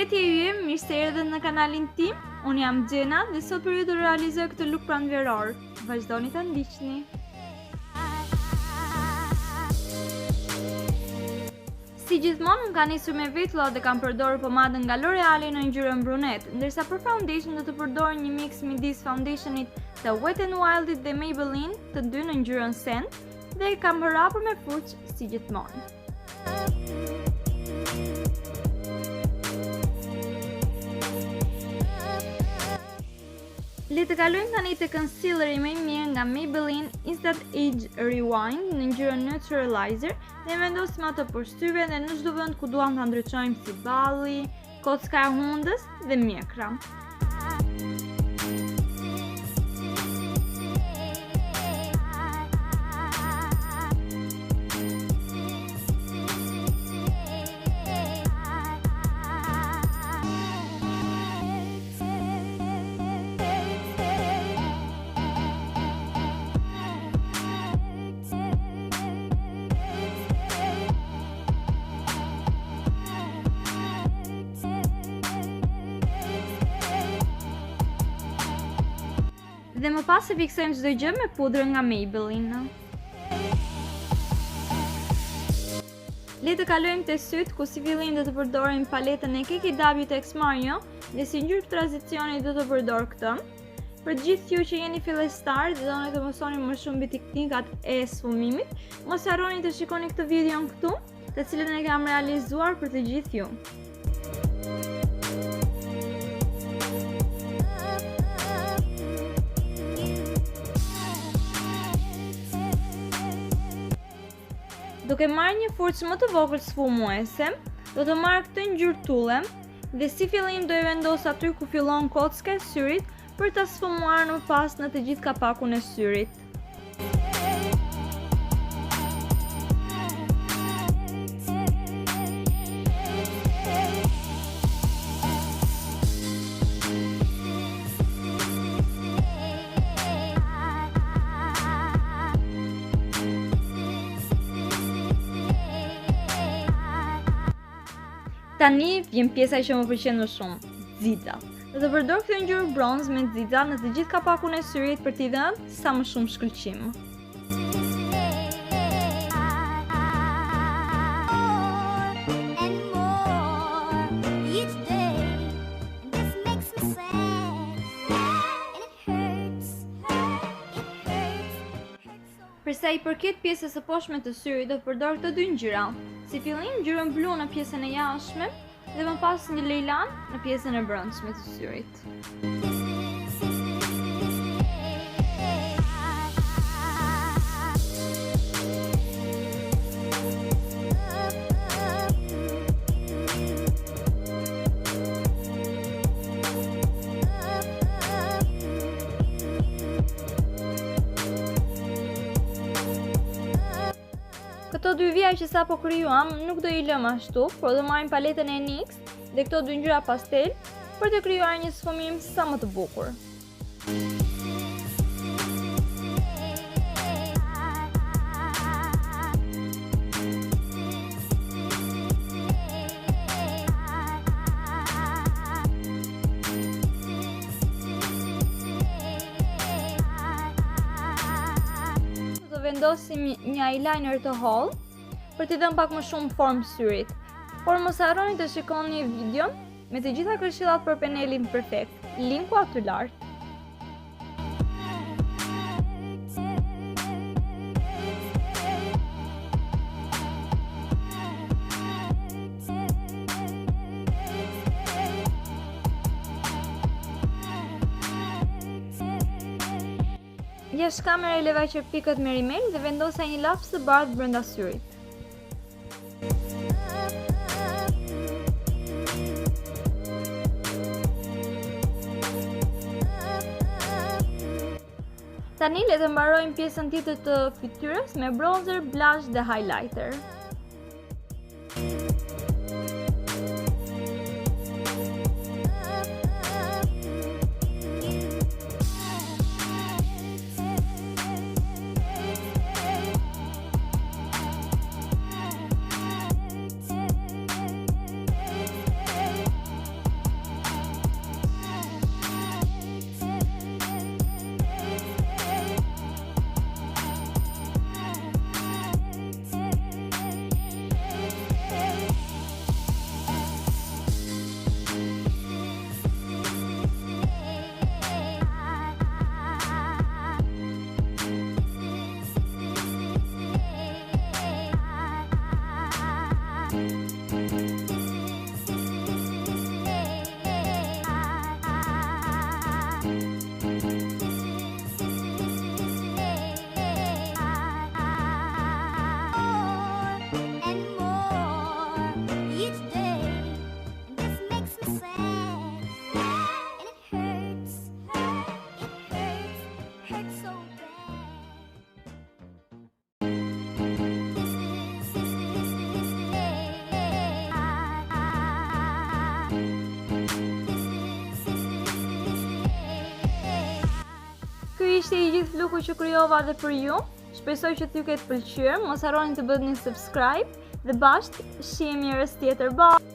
Përshëndetje yjeee, mirë se erdhët në kanalin tim. Unë jam Xhena dhe sot për ju do realizoj këtë look pranveror. Vazhdoni ta ndiqni. Si gjithmonë, ka nisur me vetlla dhe kam përdorur pomadën nga L'Oreal në ngjyrën brunet, ndërsa për foundation do të përdor një mix midis foundationit të Wet n Wildit dhe Maybelline, të dy në ngjyrën sand, dhe kam hapur me furçë si gjithmonë. Le të kalojmë tani te concealeri më i mirë nga Maybelline Instant Age Rewind në ngjyrën Neutralizer dhe vendosim ato për syve dhe në çdo vend ku duam ta ndriçojmë si balli, kocka e hundës dhe mjekra. Dhe më pas e fiksojmë çdo gjë me pudrën nga Maybelline. Le të kalojmë te syt, ku si fillim do të përdorim paletën e Keki W Mario dhe si ngjyrë tranzicioni do të përdor këtë. Për gjithë ju që jeni fillestar dhe doni të mësoni më shumë mbi teknikat e sfumimit, mos harroni të shikoni këtë video këtu, të cilën e kam realizuar për të gjithë ju. Duke marrë një furçë më të vogël sfumuese, do të marr këtë ngjyrë tulle dhe si fillim do e vendos aty ku fillon kocka e syrit për ta sfumuar më pas në të gjithë kapakun e syrit. Tani vjen pjesa që më pëlqen më shumë, xixat. Do të përdor këtë ngjyrë bronz me xixa në të gjithë kapakun e syrit për t'i dhënë sa më shumë shkëlqim. Për sa i përket pjesës së poshtme të syrit, do përdor këto dy ngjyra. Si fillim ngjyrën blu në pjesën e jashtme dhe më pas një lejlan në pjesën e brendshme të syrit. Këto dy vija që sapo krijuam nuk do i lëm ashtu, por do marrim paletën e NYX dhe këto dy ngjyra pastel për të krijuar një sfumim sa më të bukur. Vendosim një eyeliner të hollë për t'i dhënë pak më shumë formë syrit. Por mos harroni të shikoni videon me të gjitha këshillat për penelin perfekt. Linku aty lart. Jashtë kamere leva që pikët me rimel dhe vendosa një laps të bardhë brenda syrit. Tani le të mbarojmë pjesën tjetër të fytyrës me bronzer, blush dhe highlighter. ishte i gjithë looku që krijova dhe për ju. Shpresoj që t'ju ketë pëlqyer. Mos harroni të bëni subscribe dhe bashkë shihemi herës tjetër. Bye!